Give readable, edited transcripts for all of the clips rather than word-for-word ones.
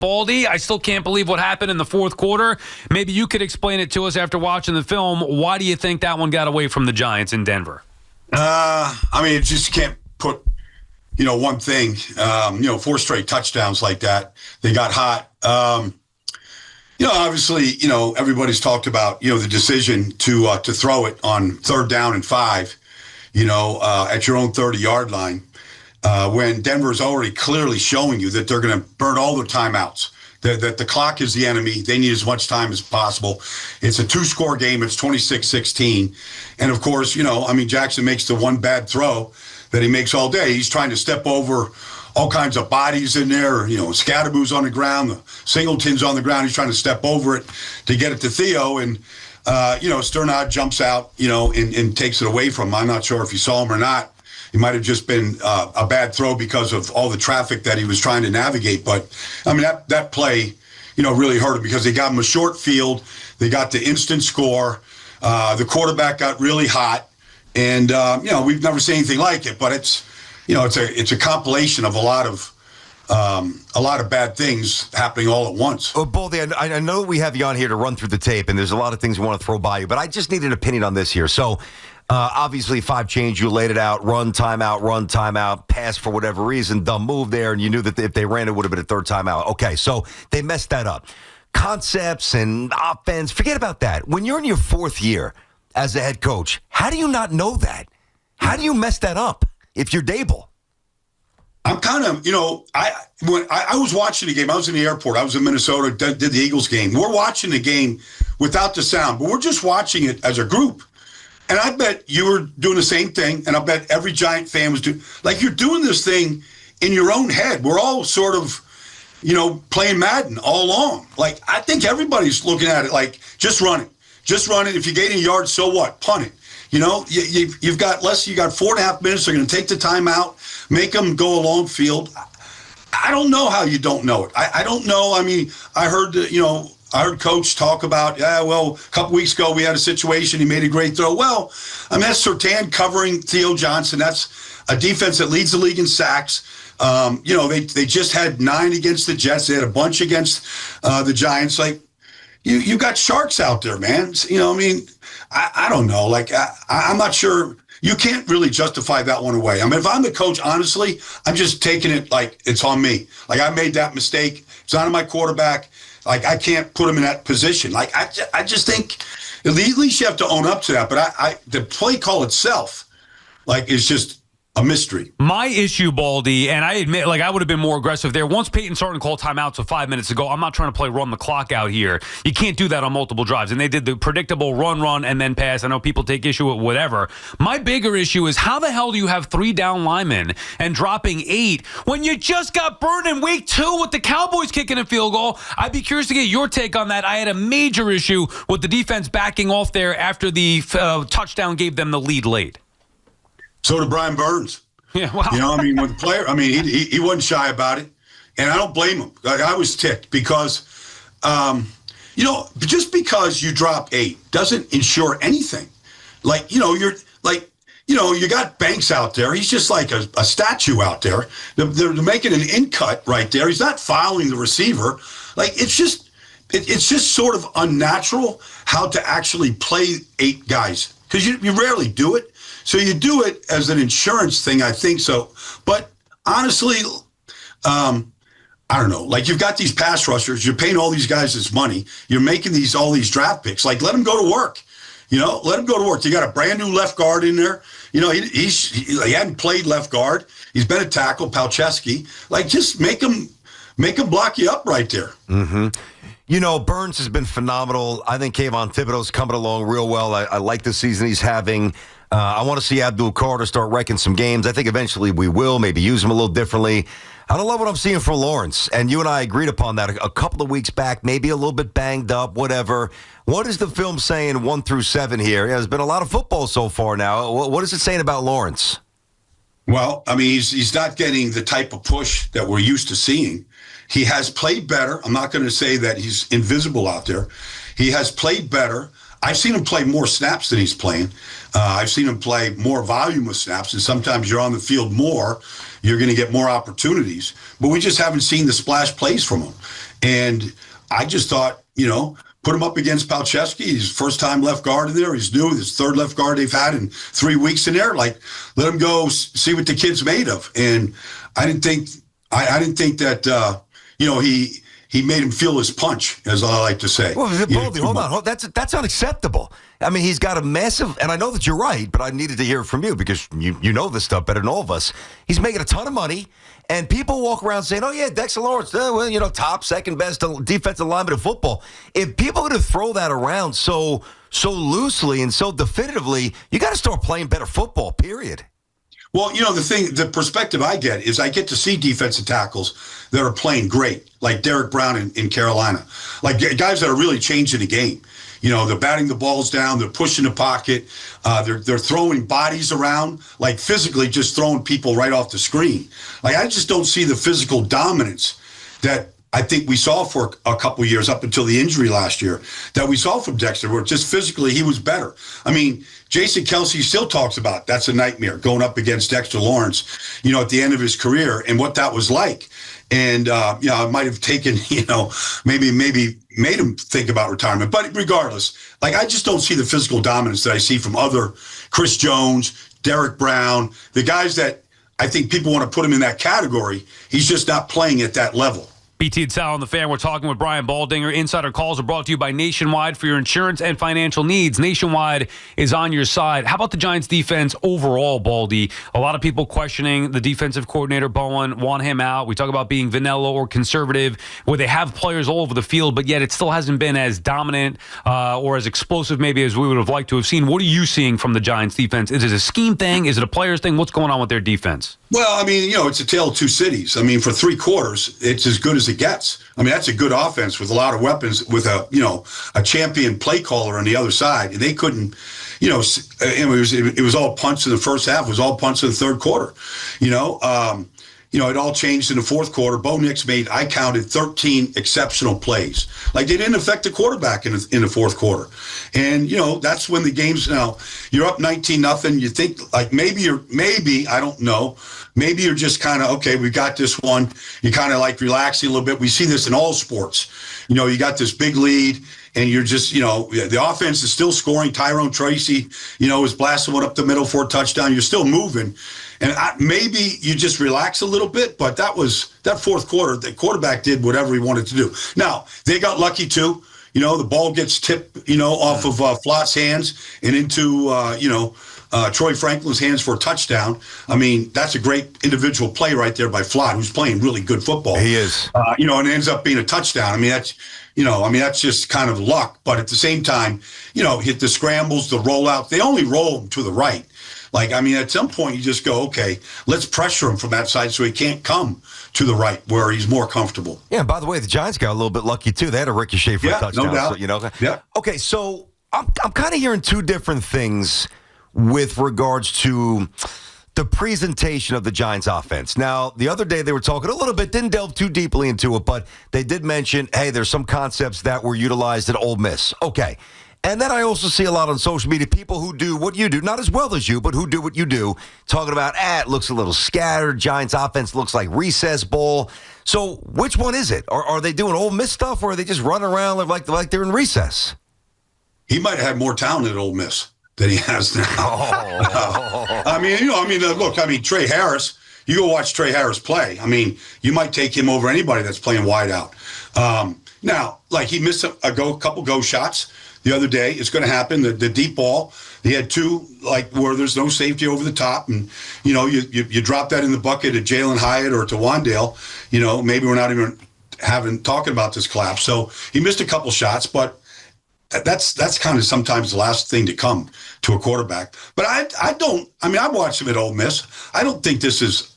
Baldy, I still can't believe what happened in the fourth quarter. Maybe you could explain it to us after watching the film. Why do you think that one got away from the Giants in Denver? It just can't put, one thing. 4 straight touchdowns like that. They got hot. Obviously, everybody's talked about, the decision to throw it on 3rd down and 5, at your own 30-yard line. When Denver's already clearly showing you that they're going to burn all their timeouts, that the clock is the enemy. They need as much time as possible. It's a 2-score game. It's 26-16. And, of course, Jaxson makes the one bad throw that he makes all day. He's trying to step over all kinds of bodies in there. Skattebo's on the ground. The Singleton's on the ground. He's trying to step over it to get it to Theo. And, Sternad jumps out, and takes it away from him. I'm not sure if you saw him or not. It might have just been a bad throw because of all the traffic that he was trying to navigate. But, that play, really hurt him because they got him a short field. They got the instant score. The quarterback got really hot. And, we've never seen anything like it. But it's a compilation of a lot of bad things happening all at once. Well, Baldy, I know we have you on here to run through the tape, and there's a lot of things we want to throw by you. But I just need an opinion on this here. So, obviously, 5 change, you laid it out, run, timeout, pass for whatever reason, dumb move there, and you knew that if they ran, it would have been a 3rd timeout. Okay, so they messed that up. Concepts and offense, forget about that. When you're in your 4th year as a head coach, how do you not know that? How do you mess that up if you're Daboll? I'm kind of, when I was watching the game, I was in the airport. I was in Minnesota, did the Eagles game. We're watching the game without the sound, but we're just watching it as a group. And I bet you were doing the same thing, and I bet every Giant fan was doing. Like, you're doing this thing in your own head. We're all sort of, playing Madden all along. Like, I think everybody's looking at it like, just run it. Just run it. If you gain a yard, so what? Punt it. You've got 4.5 minutes. They're going to take the time out, make them go a long field. I don't know how you don't know it. I don't know. I heard, I heard Coach talk about, a couple weeks ago we had a situation. He made a great throw. Well, that's Surtain covering Theo Johnson. That's a defense that leads the league in sacks. They just had 9 against the Jets. They had a bunch against the Giants. Like, you got sharks out there, man. I don't know. Like, I'm not sure. You can't really justify that one away. If I'm the coach, honestly, I'm just taking it like it's on me. Like, I made that mistake. It's not on my quarterback. Like, I can't put him in that position. Like, I just think at least you have to own up to that. But the play call itself, is just a mystery. My issue, Baldy, and I admit, I would have been more aggressive there. Once Peyton started to call timeouts with 5 minutes ago, I'm not trying to play run the clock out here. You can't do that on multiple drives. And they did the predictable run, and then pass. I know people take issue with whatever. My bigger issue is how the hell do you have 3 down linemen and dropping 8 when you just got burned in week 2 with the Cowboys kicking a field goal? I'd be curious to get your take on that. I had a major issue with the defense backing off there after the touchdown gave them the lead late. So did Brian Burns. Yeah, wow. With the player, he wasn't shy about it. And I don't blame him. I was ticked because, just because you drop 8 doesn't ensure anything. You got Banks out there. He's just like a statue out there. They're making an in cut right there. He's not fouling the receiver. It's just sort of unnatural how to actually play 8 guys because you rarely do it. So you do it as an insurance thing, I think so. But honestly, I don't know. You've got these pass rushers. You're paying all these guys this money. You're making all these draft picks. Let them go to work. Let them go to work. You got a brand new left guard in there. He hadn't played left guard. He's been a tackle, Palczewski. Just make him block you up right there. Mm-hmm. Burns has been phenomenal. I think Kayvon Thibodeau's coming along real well. I like the season he's having. I want to see Abdul Carter start wrecking some games. I think eventually we will, maybe use him a little differently. I don't love what I'm seeing from Lawrence, and you and I agreed upon that a couple of weeks back, maybe a little bit banged up, whatever. What is the film saying 1 through 7 here? There's been a lot of football so far now. What is it saying about Lawrence? Well, he's not getting the type of push that we're used to seeing. He has played better. I'm not going to say that he's invisible out there. He has played better. I've seen him play more snaps than he's playing. I've seen him play more volume of snaps, and sometimes you're on the field more, you're going to get more opportunities. But we just haven't seen the splash plays from him. And I just thought, put him up against Palczewski. He's first-time left guard in there. He's new. This third left guard they've had in 3 weeks in there. Like, let him go see what the kid's made of. And I didn't think that he made him feel his punch, as I like to say. Well, Baldy, hold on. That's unacceptable. I mean, he's got a massive, and I know that you're right, but I needed to hear it from you because you know this stuff better than all of us. He's making a ton of money, and people walk around saying, oh, yeah, Dexter Lawrence, top, second best defensive lineman in football. If people are going to throw that around so loosely and so definitively, you got to start playing better football, period. Well, the perspective I get is I get to see defensive tackles that are playing great, like Derek Brown in Carolina, like guys that are really changing the game. They're batting the balls down, they're pushing the pocket, they're throwing bodies around, like physically just throwing people right off the screen. Like, I just don't see the physical dominance that I think we saw for a couple of years up until the injury last year that we saw from Dexter, where just physically he was better. I mean, Jason Kelce still talks about that's a nightmare going up against Dexter Lawrence, at the end of his career and what that was like. And, it might have taken, maybe made him think about retirement. But regardless, like, I just don't see the physical dominance that I see from other Chris Jones, Derek Brown, the guys that I think people want to put him in that category. He's just not playing at that level. BT and Sal on the Fan. We're talking with Brian Baldinger. Insider calls are brought to you by Nationwide for your insurance and financial needs. Nationwide is on your side. How about the Giants defense overall, Baldy? A lot of people questioning the defensive coordinator, Bowen, want him out. We talk about being vanilla or conservative, where they have players all over the field, but yet it still hasn't been as dominant or as explosive maybe as we would have liked to have seen. What are you seeing from the Giants defense? Is it a scheme thing? Is it a players thing? What's going on with their defense? Well, I mean, it's a tale of two cities. I mean, for 3 quarters, it's as good as it gets. I mean, that's a good offense with a lot of weapons, with a champion play caller on the other side. And they couldn't, it was all punts in the first half. It was all punts in the third quarter. It all changed in the fourth quarter. Bo Nix I counted 13 exceptional plays. Like, they didn't affect the quarterback in the fourth quarter. And, that's when the game's now, you're up 19-0. You think, like, maybe, I don't know, maybe you're just kind of, okay, we got this one. You kind of like relaxing a little bit. We see this in all sports. You got this big lead, and you're just, the offense is still scoring. Tyrone Tracy, is blasting one up the middle for a touchdown. You're still moving. And maybe you just relax a little bit, but that fourth quarter, the quarterback did whatever he wanted to do. Now, they got lucky too. The ball gets tipped, off of Flott's hands and into, Troy Franklin's hands for a touchdown. I mean, that's a great individual play right there by Flott, who's playing really good football. He is. And it ends up being a touchdown. I mean, that's just kind of luck. But at the same time, hit the scrambles, the rollout. They only roll them to the right. Like, I mean, at some point you just go, okay, let's pressure him from that side so he can't come to the right where he's more comfortable. Yeah, and by the way, the Giants got a little bit lucky, too. They had a ricochet for a touchdown. No doubt. So, Yeah. Okay, so I'm kind of hearing two different things with regards to the presentation of the Giants offense. Now, the other day they were talking a little bit, didn't delve too deeply into it, but they did mention, hey, there's some concepts that were utilized at Ole Miss. Okay. And then I also see a lot on social media, people who do what you do, not as well as you, but who do what you do, talking about, it looks a little scattered. Giants offense looks like recess bowl. So which one is it? Are they doing Ole Miss stuff, or are they just running around like they're in recess? He might have had more talent at Ole Miss than he has now. Look, Trey Harris, you go watch Trey Harris play. I mean, you might take him over anybody that's playing wide out. Now, like, he missed a couple go shots the other day. It's going to happen. The deep ball, he had 2, like, where there's no safety over the top, and you drop that in the bucket to Jalen Hyatt or to Wandale. Maybe we're not even talking about this collapse. So he missed a couple shots, but that's kind of sometimes the last thing to come to a quarterback. But I've watched him at Ole Miss. I don't think this is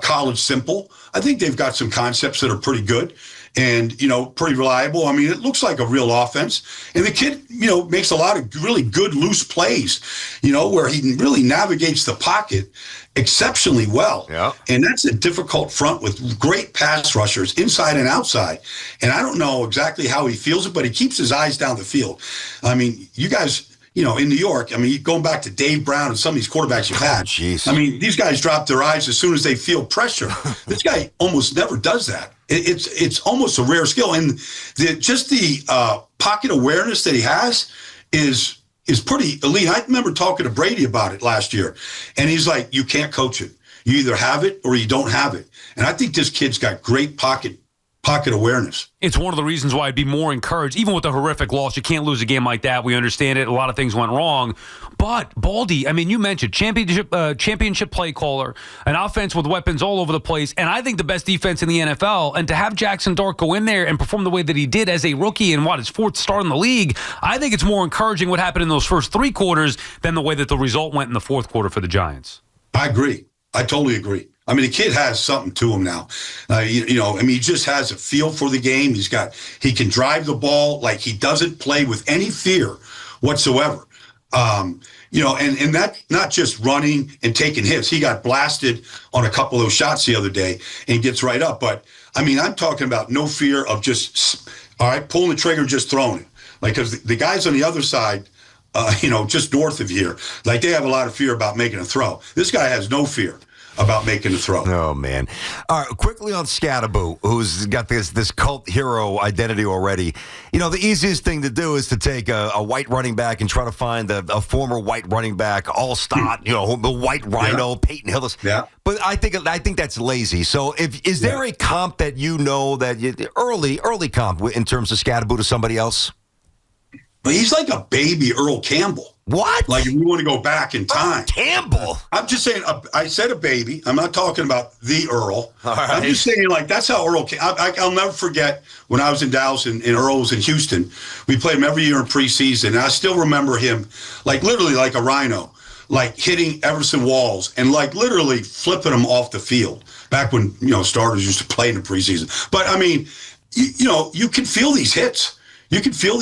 college simple. I think they've got some concepts that are pretty good and, pretty reliable. I mean, it looks like a real offense. And the kid, makes a lot of really good loose plays, where he really navigates the pocket exceptionally well. Yeah. And that's a difficult front with great pass rushers inside and outside. And I don't know exactly how he feels it, but he keeps his eyes down the field. I mean, you guys, in New York, I mean, going back to Dave Brown and some of these quarterbacks you've had. Jeez. I mean, these guys drop their eyes as soon as they feel pressure. This guy almost never does that. It's almost a rare skill. And the pocket awareness that he has is pretty elite. I remember talking to Brady about it last year, and he's like, you can't coach it. You either have it or you don't have it. And I think this kid's got great pocket awareness. It's one of the reasons why I'd be more encouraged, even with the horrific loss. You can't lose a game like that. We understand it. A lot of things went wrong. But, Baldy, I mean, you mentioned championship play caller, an offense with weapons all over the place, and I think the best defense in the NFL. And to have Jaxson Dart go in there and perform the way that he did as a rookie in his fourth start in the league, I think it's more encouraging what happened in those first three quarters than the way that the result went in the fourth quarter for the Giants. I agree. I totally agree. I mean, the kid has something to him now. He just has a feel for the game. He can drive the ball. Like, he doesn't play with any fear whatsoever. And that not just running and taking hits. He got blasted on a couple of those shots the other day and gets right up. But, I mean, I'm talking about no fear of just, pulling the trigger and just throwing it. Like, because the guys on the other side, just north of here, like, they have a lot of fear about making a throw. This guy has no fear about making a throw. Oh, man. All right, quickly on Skattebo, who's got this cult hero identity already. The easiest thing to do is to take a white running back and try to find a former white running back, all-star, the white rhino, Peyton Hillis. Yeah. But I think that's lazy. So is there a comp that that early comp in terms of Skattebo to somebody else? But he's like a baby Earl Campbell. What? Like, if you want to go back in time. Campbell? I'm just saying, I said a baby. I'm not talking about the Earl. All right. I'm just saying, like, that's how Earl came. I'll never forget when I was in Dallas and Earl was in Houston. We played him every year in preseason. And I still remember him, like, literally like a rhino, like hitting Everson Walls and, like, literally flipping him off the field back when, starters used to play in the preseason. But, I mean, you can feel these hits. You can feel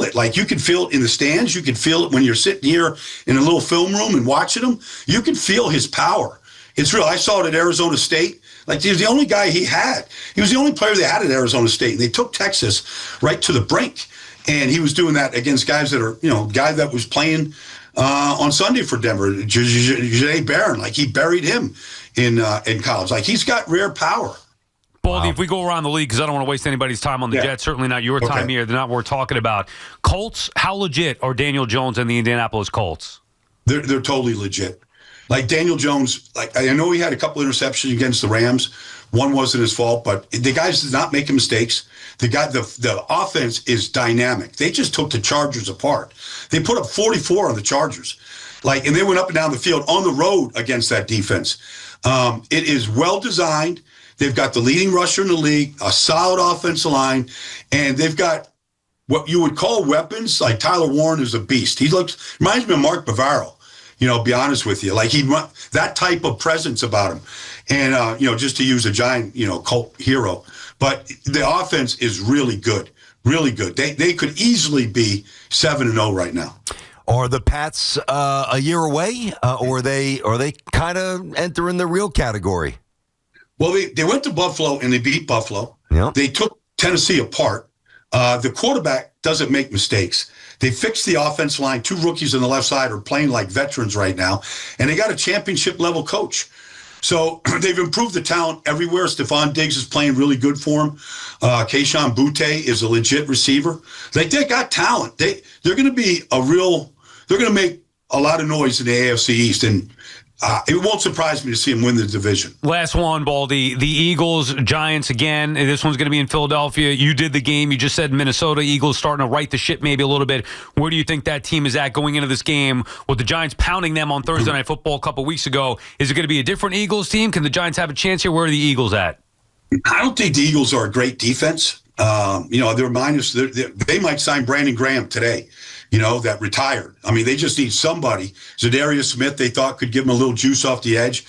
it. Like, you can feel it in the stands. You can feel it when you're sitting here in a little film room and watching him. You can feel his power. It's real. I saw it at Arizona State. Like, he was the only guy he had. He was the only player they had at Arizona State. And they took Texas right to the brink. And he was doing that against guys that are, guy that was playing on Sunday for Denver, Jay Barron. Like, he buried him in college. Like, he's got rare power. Baldy, if we go around the league, because I don't want to waste anybody's time on the Jets, certainly not your time here. They're not worth talking about. Colts, how legit are Daniel Jones and the Indianapolis Colts? They're totally legit. Like, Daniel Jones, like, I know he had a couple interceptions against the Rams. One wasn't his fault, but the guys did not make mistakes. The offense is dynamic. They just took the Chargers apart. They put up 44 on the Chargers. Like, and they went up and down the field on the road against that defense. It is well designed. They've got the leading rusher in the league, a solid offensive line, and they've got what you would call weapons. Like, Tyler Warren is a beast. He reminds me of Mark Bavaro, be honest with you. Like, that type of presence about him. And, just to use a giant, cult hero. But the offense is really good, really good. They could easily be 7-0 right now. Are the Pats a year away, or are they kind of entering the real category? Well, they went to Buffalo and they beat Buffalo. Yep. They took Tennessee apart. The quarterback doesn't make mistakes. They fixed the offensive line. 2 rookies on the left side are playing like veterans right now. And they got a championship-level coach. So they've improved the talent everywhere. Stephon Diggs is playing really good for them. Kayshon Boutte is a legit receiver. Like, they got talent. They're going to be they're going to make a lot of noise in the AFC East. And it won't surprise me to see them win the division. Last one, Baldy. The Eagles, Giants again. This one's going to be in Philadelphia. You did the game. You just said Minnesota. Eagles starting to right the ship maybe a little bit. Where do you think that team is at going into this game with the Giants pounding them on Thursday Night Football a couple weeks ago? Is it going to be a different Eagles team? Can the Giants have a chance here? Where are the Eagles at? I don't think the Eagles are a great defense. They're minus. They might sign Brandon Graham today. That retired. I mean, they just need somebody. Zadarius Smith, they thought, could give them a little juice off the edge.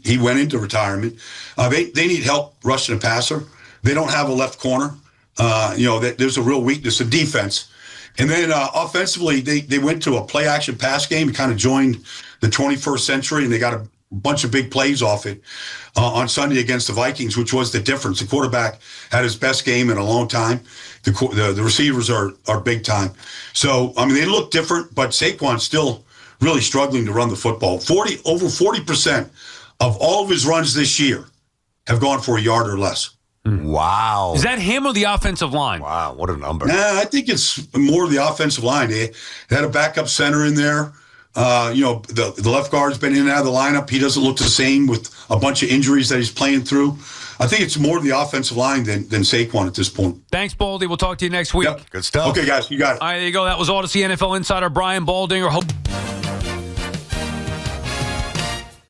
He went into retirement. They need help rushing a passer. They don't have a left corner. There's a real weakness in defense. And then offensively, they went to a play-action pass game and kind of joined the 21st century, and they got a bunch of big plays off it on Sunday against the Vikings, which was the difference. The quarterback had his best game in a long time. The receivers are big time. So, I mean, they look different, but Saquon's still really struggling to run the football. Over 40% of all of his runs this year have gone for a yard or less. Wow. Is that him or the offensive line? Wow, what a number. Nah, I think it's more the offensive line. They had a backup center in there. The left guard's been in and out of the lineup. He doesn't look the same with a bunch of injuries that he's playing through. I think it's more the offensive line than Saquon at this point. Thanks, Baldy. We'll talk to you next week. Yep. Good stuff. Okay, guys, you got it. All right, there you go. That was Odyssey NFL Insider Brian Baldinger.